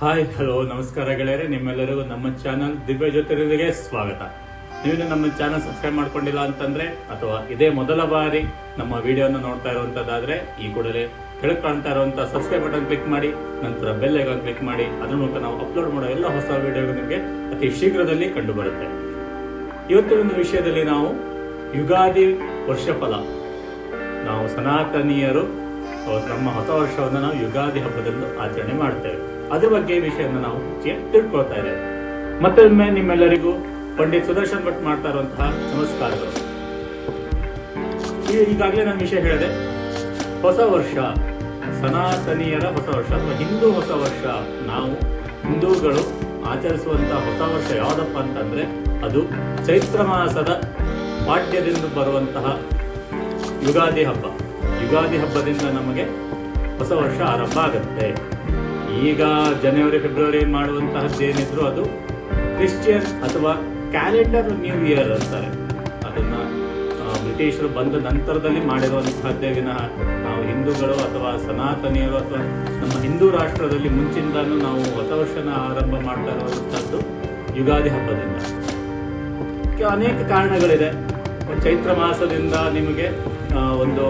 Hi hello ನಮಸ್ಕಾರ ಗೆಳೆಯರೆ, ನಿಮ್ಮೆಲ್ಲರಿಗೂ ನಮ್ಮ ಚಾನಲ್ ದಿವ್ಯ ಜ್ಯೋತಿರ್ಗೆ ಸ್ವಾಗತ. ನೀವು ನಮ್ಮ ಚಾನಲ್ ಸಬ್ಸ್ಕ್ರೈಬ್ ಮಾಡ್ಕೊಂಡಿಲ್ಲ ಅಂತಂದ್ರೆ ಅಥವಾ ಇದೇ ಮೊದಲ ಬಾರಿ ನಮ್ಮ ವಿಡಿಯೋನ ನೋಡ್ತಾ ಇರುವಂತದ್ದಾದ್ರೆ ಈ ಕೂಡಲೇ ಕೆಳಗೆ ಕಾಣ್ತಾ ಇರುವಂತಹ ಸಬ್ಸ್ಕ್ರೈಬ್ ಬಟನ್ ಕ್ಲಿಕ್ ಮಾಡಿ, ನಂತರ ಬೆಲ್ ಐಕಾನ್ ಕ್ಲಿಕ್ ಮಾಡಿ. ಅದ್ರ ಮೂಲಕ ನಾವು ಅಪ್ಲೋಡ್ ಮಾಡೋ ಎಲ್ಲ ಹೊಸ ವಿಡಿಯೋಗಳು ನಿಮಗೆ ಅತಿ ಶೀಘ್ರದಲ್ಲಿ ಕಂಡು ಬರುತ್ತೆ. ಇವತ್ತಿನ ವಿಷಯದಲ್ಲಿ ನಾವು ಯುಗಾದಿ ವರ್ಷಫಲ, ನಾವು ಸನಾತನೀಯರು ನಮ್ಮ ಹೊಸ ವರ್ಷವನ್ನು ನಾವು ಯುಗಾದಿ ಹಬ್ಬದಂದು ಆಚರಣೆ ಮಾಡ್ತೇವೆ. ಅದ್ರ ಬಗ್ಗೆ ವಿಷಯವನ್ನು ನಾವು ತಿಳ್ಕೊಳ್ತಾ ಇದ್ದೇವೆ. ಮತ್ತೊಮ್ಮೆ ನಿಮ್ಮೆಲ್ಲರಿಗೂ ಪಂಡಿತ್ ಸುದರ್ಶನ್ ಭಟ್ ಮಾಡ್ತಾ ಇರುವಂತಹ ನಮಸ್ಕಾರಗಳು. ಈಗಾಗಲೇ ನಾನು ವಿಷಯ ಹೇಳಿದೆ, ಹೊಸ ವರ್ಷ, ಸನಾತನೀಯರ ಹೊಸ ವರ್ಷ ಅಥವಾ ಹಿಂದೂ ಹೊಸ ವರ್ಷ. ನಾವು ಹಿಂದೂಗಳು ಆಚರಿಸುವಂತಹ ಹೊಸ ವರ್ಷ ಯಾವುದಪ್ಪ ಅಂತಂದ್ರೆ ಅದು ಚೈತ್ರ ಮಾಸದ ಪಾಡ್ಯದಿಂದ ಬರುವಂತಹ ಯುಗಾದಿ ಹಬ್ಬ. ಯುಗಾದಿ ಹಬ್ಬದಿಂದ ನಮಗೆ ಹೊಸ ವರ್ಷ ಆರಂಭ ಆಗುತ್ತೆ. ಈಗ ಜನವರಿ ಫೆಬ್ರವರಿ ಮಾಡುವಂತಹದ್ದೇನಿದ್ರು ಅದು ಕ್ರಿಶ್ಚಿಯನ್ ಅಥವಾ ಕ್ಯಾಲೆಂಡರ್ ನ್ಯೂ ಇಯರ್ ಅಂತಾರೆ. ಅದನ್ನ ಬ್ರಿಟಿಷರು ಬಂದ ನಂತರದಲ್ಲಿ ಮಾಡಿರುವಂತಹದ್ದೇ ವಿನಃ ನಾವು ಹಿಂದೂಗಳು ಅಥವಾ ಸನಾತನೀಯರು ಅಥವಾ ನಮ್ಮ ಹಿಂದೂ ರಾಷ್ಟ್ರದಲ್ಲಿ ಮುಂಚಿಂದಾನು ನಾವು ಹೊಸ ವರ್ಷನ ಆರಂಭ ಮಾಡ್ತಾ ಇರುವಂತಹದ್ದು ಯುಗಾದಿ ಹಬ್ಬದಿಂದ. ಅನೇಕ ಕಾರಣಗಳಿದೆ. ಚೈತ್ರ ಮಾಸದಿಂದ ನಿಮಗೆ ಒಂದು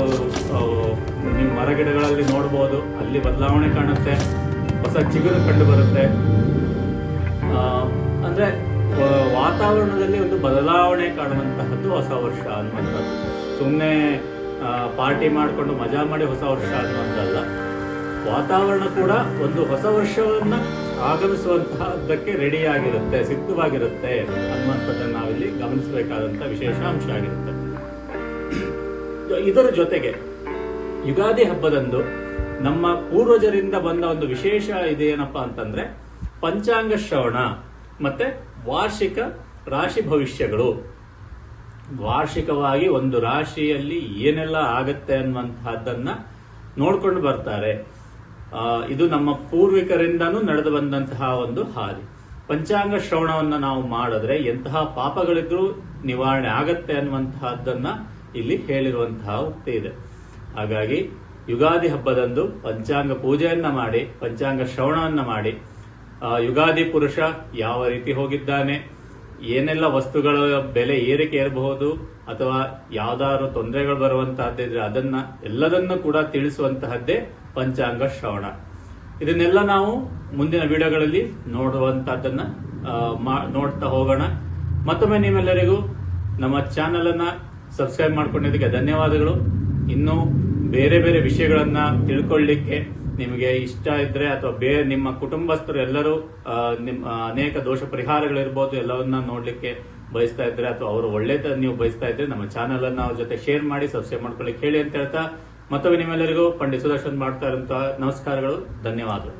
ನೀವು ಮರಗಿಡಗಳಲ್ಲಿ ನೋಡ್ಬೋದು, ಅಲ್ಲಿ ಬದಲಾವಣೆ ಕಾಣುತ್ತೆ, ಹೊಸ ಚಿಗುರು ಕಂಡು ಬರುತ್ತೆ. ಅಂದ್ರೆ ವಾತಾವರಣದಲ್ಲಿ ಒಂದು ಬದಲಾವಣೆ ಕಾಣುವಂತಹದ್ದು ಹೊಸ ವರ್ಷ ಅನ್ನುವಂಥದ್ದು. ಸುಮ್ಮನೆ ಪಾರ್ಟಿ ಮಾಡಿಕೊಂಡು ಮಜಾ ಮಾಡಿ ಹೊಸ ವರ್ಷ ಅನ್ನುವಂಥಲ್ಲ. ವಾತಾವರಣ ಕೂಡ ಒಂದು ಹೊಸ ವರ್ಷವನ್ನ ಆಗಮಿಸುವಂತಹದ್ದಕ್ಕೆ ರೆಡಿ ಆಗಿರುತ್ತೆ, ಸಿದ್ಧವಾಗಿರುತ್ತೆ ಅನ್ನುವಂಥದ್ದನ್ನು ನಾವಿಲ್ಲಿ ಗಮನಿಸಬೇಕಾದಂತಹ ವಿಶೇಷ ಅಂಶ ಆಗಿರುತ್ತೆ. ಇದರ ಜೊತೆಗೆ ಯುಗಾದಿ ಹಬ್ಬದಂದು ನಮ್ಮ ಪೂರ್ವಜರಿಂದ ಬಂದ ಒಂದು ವಿಶೇಷ ಇದೇನಪ್ಪಾ ಅಂತಂದ್ರೆ ಪಂಚಾಂಗ ಶ್ರವಣ ಮತ್ತೆ ವಾರ್ಷಿಕ ರಾಶಿ ಭವಿಷ್ಯಗಳು. ವಾರ್ಷಿಕವಾಗಿ ಒಂದು ರಾಶಿಯಲ್ಲಿ ಏನೆಲ್ಲ ಆಗತ್ತೆ ಅನ್ನುವಂತಹದ್ದನ್ನ ನೋಡ್ಕೊಂಡು ಬರ್ತಾರೆ. ಇದು ನಮ್ಮ ಪೂರ್ವಿಕರಿಂದನೂ ನಡೆದು ಬಂದಂತಹ ಒಂದು ಹಾದಿ. ಪಂಚಾಂಗ ಶ್ರವಣವನ್ನ ನಾವು ಮಾಡಿದ್ರೆ ಎಂತಹ ಪಾಪಗಳಿದ್ರೂ ನಿವಾರಣೆ ಆಗತ್ತೆ ಅನ್ನುವಂತಹದ್ದನ್ನ ಇಲ್ಲಿ ಹೇಳಿರುವಂತಹ ಉಕ್ತಿ ಇದೆ. ಹಾಗಾಗಿ ಯುಗಾದಿ ಹಬ್ಬದಂದು ಪಂಚಾಂಗ ಪೂಜೆಯನ್ನ ಮಾಡಿ, ಪಂಚಾಂಗ ಶ್ರವಣವನ್ನ ಮಾಡಿ, ಯುಗಾದಿ ಪುರುಷ ಯಾವ ರೀತಿ ಹೋಗಿದ್ದಾನೆ, ಏನೆಲ್ಲ ವಸ್ತುಗಳ ಬೆಲೆ ಏರಿಕೆ ಇರಬಹುದು ಅಥವಾ ಯಾವ್ದಾದ್ರು ತೊಂದರೆಗಳು ಬರುವಂತಹದ್ದಿದ್ರೆ ಅದನ್ನ ಎಲ್ಲದನ್ನು ಕೂಡ ತಿಳಿಸುವಂತಹದ್ದೇ ಪಂಚಾಂಗ ಶ್ರವಣ. ಇದನ್ನೆಲ್ಲ ನಾವು ಮುಂದಿನ ವಿಡಿಯೋಗಳಲ್ಲಿ ನೋಡುವಂತಹದ್ದನ್ನ ನೋಡ್ತಾ ಹೋಗೋಣ. ಮತ್ತೊಮ್ಮೆ ನಿಮ್ಮೆಲ್ಲರಿಗೂ ನಮ್ಮ ಚಾನೆಲ್ ಅನ್ನ ಸಬ್ಸ್ಕ್ರೈಬ್ ಮಾಡ್ಕೊಂಡಿದ್ದಕ್ಕೆ ಧನ್ಯವಾದಗಳು. ಇನ್ನು ಬೇರೆ ಬೇರೆ ವಿಷಯಗಳನ್ನ ತಿಳ್ಕೊಳ್ಳಿಕ್ಕೆ ನಿಮಗೆ ಇಷ್ಟ ಇದ್ರೆ ಅಥವಾ ನಿಮ್ಮ ಕುಟುಂಬಸ್ಥರು ಎಲ್ಲರೂ ನಿಮ್ಮ ಅನೇಕ ದೋಷ ಪರಿಹಾರಗಳಿರ್ಬೋದು ಎಲ್ಲವನ್ನ ನೋಡ್ಲಿಕ್ಕೆ ಬಯಸ್ತಾ ಇದ್ರೆ ಅಥವಾ ಅವರು ಒಳ್ಳೆದ ನೀವು ಬಯಸ್ತಾ ಇದ್ರೆ ನಮ್ಮ ಚಾನೆಲ್ ಅನ್ನ ಅವ್ರ ಜೊತೆ ಶೇರ್ ಮಾಡಿ ಸಬ್ಸ್ಕ್ರೈಬ್ ಮಾಡ್ಕೊಳ್ಳಿಕ್ಕೆ ಹೇಳಿ ಅಂತ ಹೇಳ್ತಾ ಮತ್ತೊಮ್ಮೆ ನಿಮ್ಮೆಲ್ಲರಿಗೂ ಪಂಡಿತ್ ಸುದರ್ಶನ್ ಮಾಡ್ತಾ ಇರುವಂತಹ ನಮಸ್ಕಾರಗಳು, ಧನ್ಯವಾದಗಳು.